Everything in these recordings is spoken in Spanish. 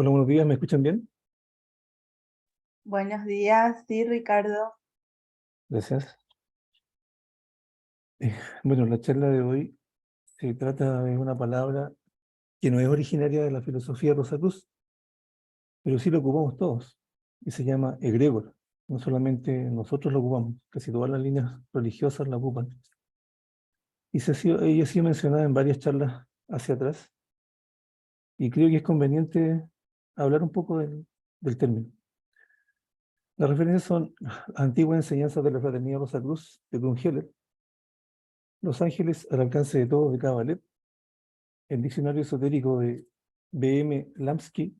Hola, buenos días, ¿me escuchan bien? Buenos días, sí, Ricardo. Gracias. Eh, bueno, la charla de hoy se trata de una palabra que no es originaria de la filosofía Rosacruz, pero sí lo ocupamos todos, y se llama egregor. No solamente nosotros lo ocupamos, casi todas las líneas religiosas la ocupan. Ella ha sido mencionada en varias charlas hacia atrás, y creo que es conveniente hablar un poco del término. Las referencias son antiguas enseñanzas de la Fraternidad Rosacruz de Brunheller, Los ángeles al alcance de todos de Cabalet, el diccionario esotérico de B.M. Lamsky,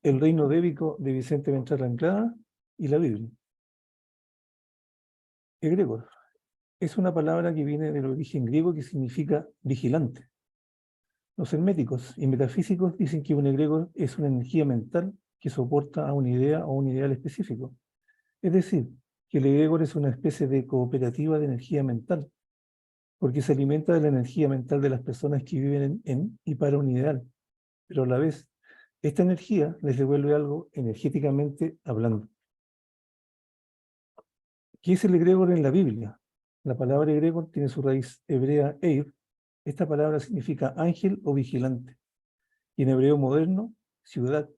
el reino débico de Vicente Ventral Anclada y la Biblia. Egregor es una palabra que viene del origen griego que significa vigilante. Los herméticos y metafísicos dicen que un egregor es una energía mental que soporta a una idea o un ideal específico. Es decir, que el egregor es una especie de cooperativa de energía mental, porque se alimenta de la energía mental de las personas que viven en y para un ideal, pero a la vez, esta energía les devuelve algo energéticamente hablando. ¿Qué es el egregor en la Biblia? La palabra egregor tiene su raíz hebrea eir. Esta palabra significa ángel o vigilante, y en hebreo moderno, ciudad.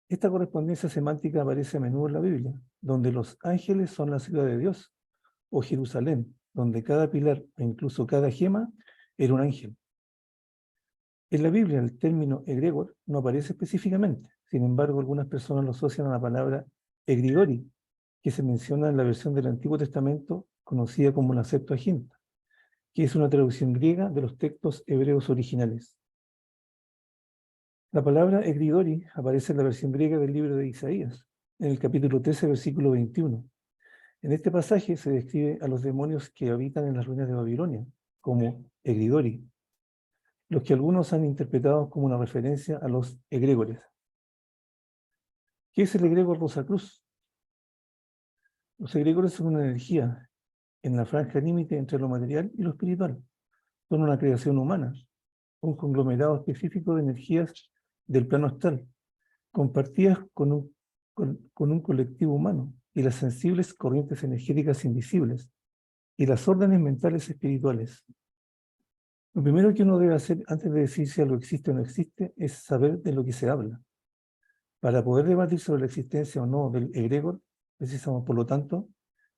Esta correspondencia semántica aparece a menudo en la Biblia, donde los ángeles son la ciudad de Dios, o Jerusalén, donde cada pilar e incluso cada gema era un ángel. En la Biblia el término egregor no aparece específicamente, sin embargo algunas personas lo asocian a la palabra egregori, que se menciona en la versión del Antiguo Testamento conocida como la Septuaginta, que es una traducción griega de los textos hebreos originales. La palabra egregori aparece en la versión griega del libro de Isaías, en el capítulo 13, versículo 21. En este pasaje se describe a los demonios que habitan en las ruinas de Babilonia, como egregori, los que algunos han interpretado como una referencia a los egregores. ¿Qué es el egregor Rosacruz? Los egregores son una energía en la franja límite entre lo material y lo espiritual. Son una creación humana, un conglomerado específico de energías del plano astral, compartidas con un colectivo humano, y las sensibles corrientes energéticas invisibles, y las órdenes mentales espirituales. Lo primero que uno debe hacer antes de decir si algo existe o no existe es saber de lo que se habla. Para poder debatir sobre la existencia o no del egregor, precisamos, por lo tanto,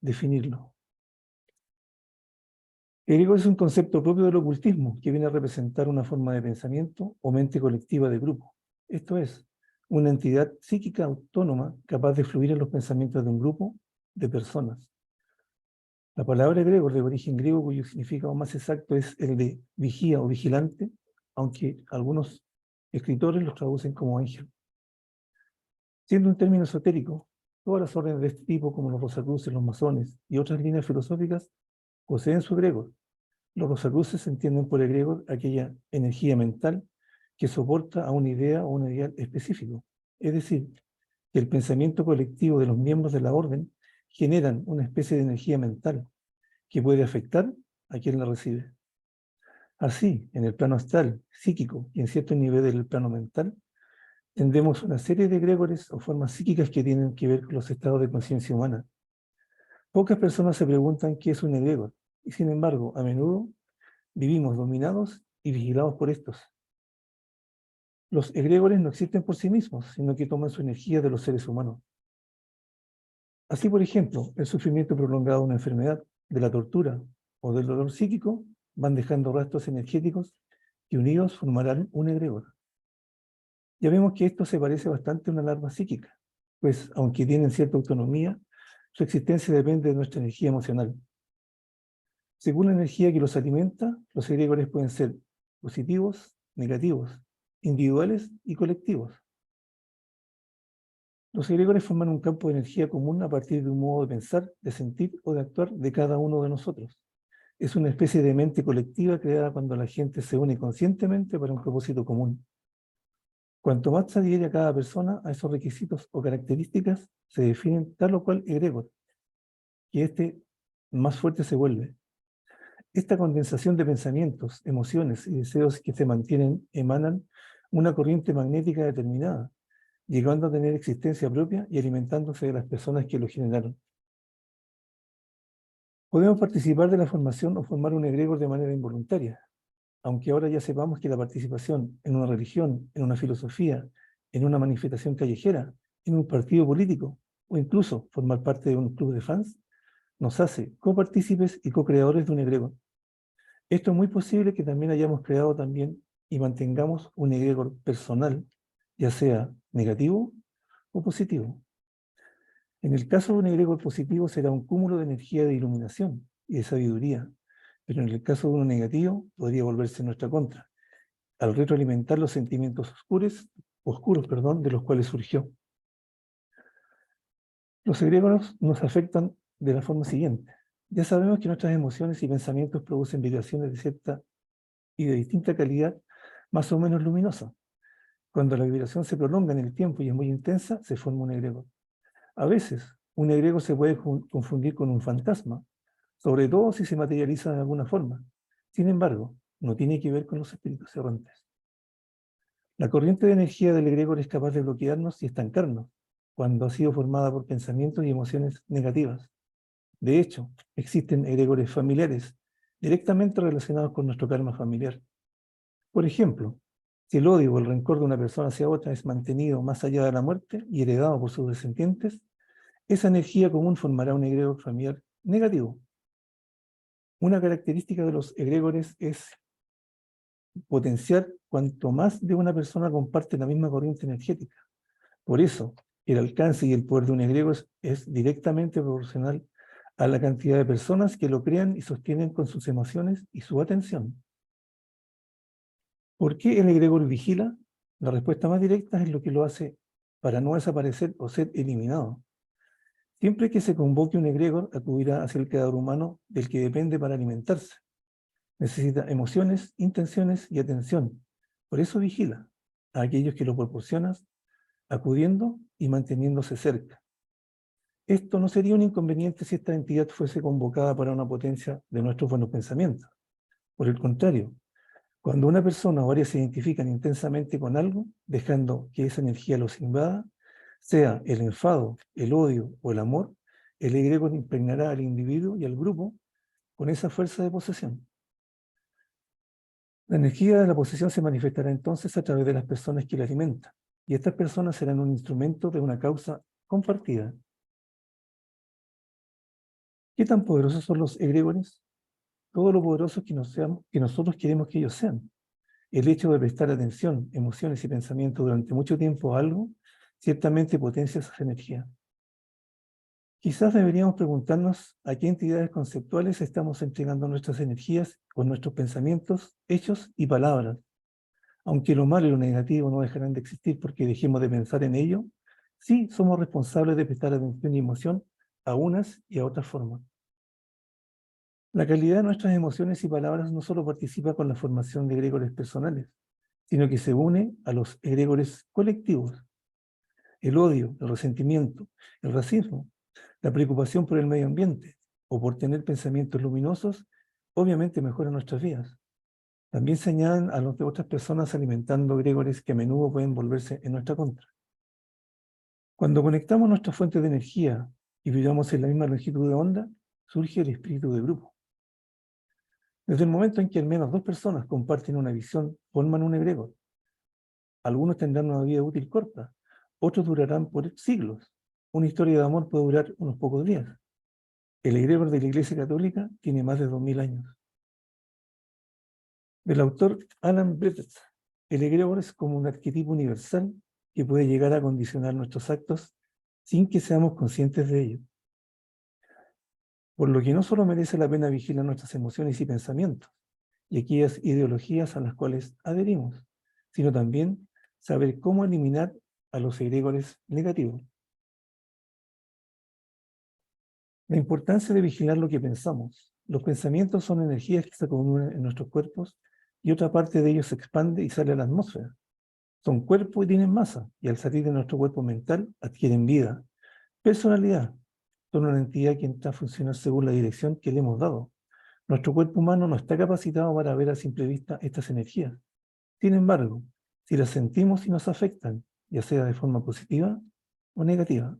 definirlo. Egregor es un concepto propio del ocultismo que viene a representar una forma de pensamiento o mente colectiva de grupo. Esto es, una entidad psíquica autónoma capaz de fluir en los pensamientos de un grupo de personas. La palabra egregor de origen griego, cuyo significado más exacto es el de vigía o vigilante, aunque algunos escritores los traducen como ángel. Siendo un término esotérico, todas las órdenes de este tipo, como los rosacruces, los masones y otras líneas filosóficas, poseen su egregor. Los rosacruces entienden por egregor aquella energía mental que soporta a una idea o un ideal específico. Es decir, que el pensamiento colectivo de los miembros de la orden generan una especie de energía mental que puede afectar a quien la recibe. Así, en el plano astral, psíquico y en cierto nivel del plano mental, tendremos una serie de egregores o formas psíquicas que tienen que ver con los estados de conciencia humana. Pocas personas se preguntan qué es un egregor, y sin embargo, a menudo vivimos dominados y vigilados por estos. Los egregores no existen por sí mismos, sino que toman su energía de los seres humanos. Así, por ejemplo, el sufrimiento prolongado de una enfermedad, de la tortura o del dolor psíquico van dejando rastros energéticos que unidos formarán un egregor. Ya vemos que esto se parece bastante a una larva psíquica, pues aunque tienen cierta autonomía, su existencia depende de nuestra energía emocional. Según la energía que los alimenta, los egregores pueden ser positivos, negativos, individuales y colectivos. Los egregores forman un campo de energía común a partir de un modo de pensar, de sentir o de actuar de cada uno de nosotros. Es una especie de mente colectiva creada cuando la gente se une conscientemente para un propósito común. Cuanto más se adhiere a cada persona a esos requisitos o características, se definen tal o cual egregor, y este más fuerte se vuelve. Esta condensación de pensamientos, emociones y deseos que se mantienen emanan una corriente magnética determinada, llegando a tener existencia propia y alimentándose de las personas que lo generaron. Podemos participar de la formación o formar un egregor de manera involuntaria, aunque ahora ya sepamos que la participación en una religión, en una filosofía, en una manifestación callejera, en un partido político, o incluso formar parte de un club de fans, nos hace copartícipes y co-creadores de un egregor. Esto es muy posible que también hayamos creado también y mantengamos un egregor personal, ya sea negativo o positivo. En el caso de un egregor positivo será un cúmulo de energía de iluminación y de sabiduría, pero en el caso de uno negativo podría volverse en nuestra contra, al retroalimentar los sentimientos oscuros, de los cuales surgió. Los egregores nos afectan de la forma siguiente. Ya sabemos que nuestras emociones y pensamientos producen vibraciones de cierta y de distinta calidad, más o menos luminosa. Cuando la vibración se prolonga en el tiempo y es muy intensa, se forma un egregor. A veces, un egregor se puede confundir con un fantasma, sobre todo si se materializa de alguna forma. Sin embargo, no tiene que ver con los espíritus errantes. La corriente de energía del egregor es capaz de bloquearnos y estancarnos, cuando ha sido formada por pensamientos y emociones negativas. De hecho, existen egregores familiares, directamente relacionados con nuestro karma familiar. Por ejemplo, si el odio o el rencor de una persona hacia otra es mantenido más allá de la muerte y heredado por sus descendientes, esa energía común formará un egregor familiar negativo. Una característica de los egregores es potenciar cuanto más de una persona comparte la misma corriente energética. Por eso, el alcance y el poder de un egregor es directamente proporcional a la cantidad de personas que lo crean y sostienen con sus emociones y su atención. ¿Por qué el egregor vigila? La respuesta más directa es lo que lo hace para no desaparecer o ser eliminado. Siempre que se convoque un egregor, acudirá hacia el creador humano del que depende para alimentarse. Necesita emociones, intenciones y atención. Por eso vigila a aquellos que lo proporcionan, acudiendo y manteniéndose cerca. Esto no sería un inconveniente si esta entidad fuese convocada para una potencia de nuestros buenos pensamientos. Por el contrario, cuando una persona o varias se identifican intensamente con algo, dejando que esa energía los invada, sea el enfado, el odio o el amor, el egregor impregnará al individuo y al grupo con esa fuerza de posesión. La energía de la posesión se manifestará entonces a través de las personas que la alimentan, y estas personas serán un instrumento de una causa compartida. ¿Qué tan poderosos son los egregores? Todo lo poderosos que nosotros queremos que ellos sean. El hecho de prestar atención, emociones y pensamientos durante mucho tiempo a algo, ciertamente potencia esa energía. Quizás deberíamos preguntarnos a qué entidades conceptuales estamos entregando nuestras energías con nuestros pensamientos, hechos y palabras. Aunque lo malo y lo negativo no dejarán de existir porque dejemos de pensar en ello, sí somos responsables de prestar atención y emoción a unas y a otras formas. La calidad de nuestras emociones y palabras no solo participa con la formación de egregores personales, sino que se une a los egregores colectivos. El odio, el resentimiento, el racismo, la preocupación por el medio ambiente o por tener pensamientos luminosos, obviamente mejoran nuestras vidas. También se añaden a los de otras personas alimentando egregores que a menudo pueden volverse en nuestra contra. Cuando conectamos nuestras fuentes de energía y vibramos en la misma longitud de onda, surge el espíritu de grupo. Desde el momento en que al menos dos personas comparten una visión, forman un egregor. Algunos tendrán una vida útil corta, otros durarán por siglos. Una historia de amor puede durar unos pocos días. El egregor de la Iglesia Católica tiene más de 2000 años. Del autor Alan Brett, el egregor es como un arquetipo universal que puede llegar a condicionar nuestros actos sin que seamos conscientes de ello. Por lo que no solo merece la pena vigilar nuestras emociones y pensamientos, y aquellas ideologías a las cuales adherimos, sino también saber cómo eliminar a los egregores negativos. La importancia de vigilar lo que pensamos. Los pensamientos son energías que se acumulan en nuestros cuerpos y otra parte de ellos se expande y sale a la atmósfera. Son cuerpo y tienen masa, y al salir de nuestro cuerpo mental adquieren vida, personalidad. Son una entidad que entra a funcionar según la dirección que le hemos dado. Nuestro cuerpo humano no está capacitado para ver a simple vista estas energías. Sin embargo, si las sentimos y nos afectan, ya sea de forma positiva o negativa.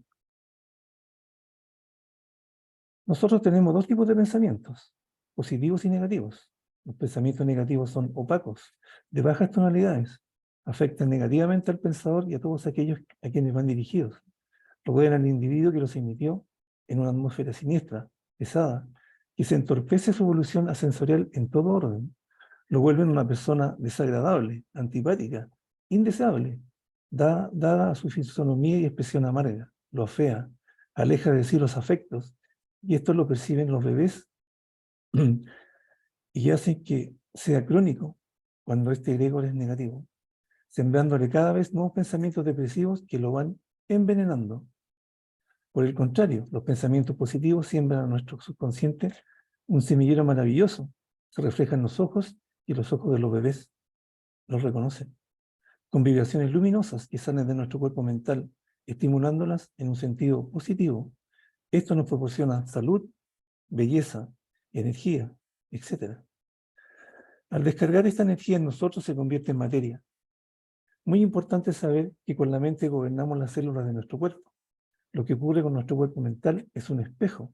Nosotros tenemos dos tipos de pensamientos, positivos y negativos. Los pensamientos negativos son opacos, de bajas tonalidades, afectan negativamente al pensador y a todos aquellos a quienes van dirigidos. Rodean al individuo que los emitió en una atmósfera siniestra, pesada, que se entorpece su evolución ascensorial en todo orden. Lo vuelven una persona desagradable, antipática, indeseable, dada a su fisonomía y expresión amarga, lo afea, aleja de sí los afectos, y esto lo perciben los bebés y hace que sea crónico cuando este egregor es negativo, sembrándole cada vez nuevos pensamientos depresivos que lo van envenenando. Por el contrario, los pensamientos positivos siembran a nuestro subconsciente un semillero maravilloso, se refleja en los ojos y los ojos de los bebés los reconocen, con vibraciones luminosas que salen de nuestro cuerpo mental, estimulándolas en un sentido positivo. Esto nos proporciona salud, belleza, energía, etc. Al descargar esta energía en nosotros se convierte en materia. Muy importante saber que con la mente gobernamos las células de nuestro cuerpo. Lo que ocurre con nuestro cuerpo mental es un espejo.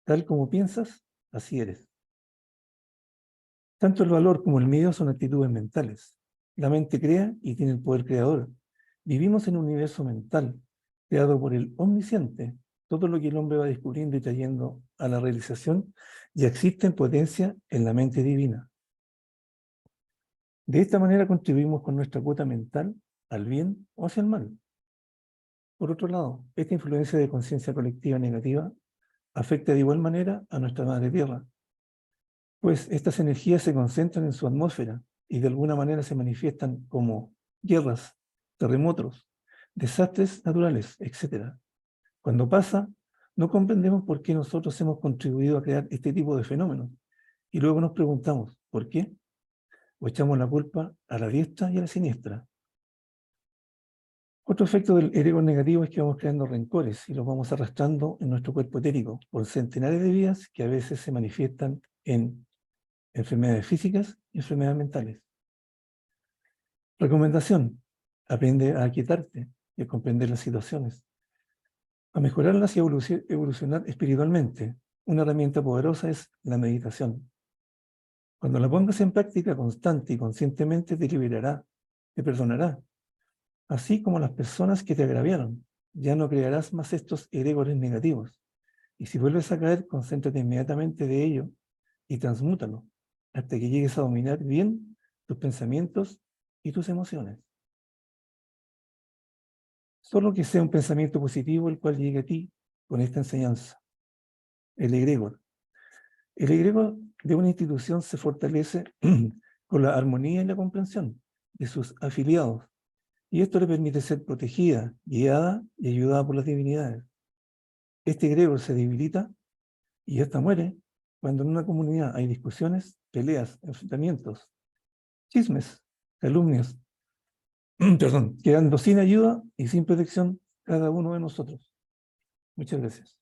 Tal como piensas, así eres. Tanto el valor como el miedo son actitudes mentales. La mente crea y tiene el poder creador. Vivimos en un universo mental, creado por el omnisciente. Todo lo que el hombre va descubriendo y trayendo a la realización ya existe en potencia en la mente divina. De esta manera contribuimos con nuestra cuota mental al bien o hacia el mal. Por otro lado, esta influencia de conciencia colectiva negativa afecta de igual manera a nuestra madre tierra, pues estas energías se concentran en su atmósfera y de alguna manera se manifiestan como guerras, terremotos, desastres naturales, etc. Cuando pasa, no comprendemos por qué nosotros hemos contribuido a crear este tipo de fenómenos y luego nos preguntamos, ¿por qué? O echamos la culpa a la diestra y a la siniestra. Otro efecto del egregor negativo es que vamos creando rencores y los vamos arrastrando en nuestro cuerpo etérico por centenares de vidas que a veces se manifiestan en enfermedades físicas y enfermedades mentales. Recomendación: aprende a aquietarte y a comprender las situaciones, a mejorarlas y a evolucionar espiritualmente. Una herramienta poderosa es la meditación. Cuando la pongas en práctica constante y conscientemente te liberará, te perdonará, así como las personas que te agraviaron. Ya no crearás más estos egregores negativos. Y si vuelves a caer, concéntrate inmediatamente de ello y transmútalo, hasta que llegues a dominar bien tus pensamientos y tus emociones. Solo que sea un pensamiento positivo el cual llegue a ti con esta enseñanza. El egregor. El egregor de una institución se fortalece con la armonía y la comprensión de sus afiliados, y esto le permite ser protegida, guiada y ayudada por las divinidades. Este egregor se debilita y hasta muere cuando en una comunidad hay discusiones, peleas, enfrentamientos, chismes, calumnias, quedando sin ayuda y sin protección cada uno de nosotros. Muchas gracias.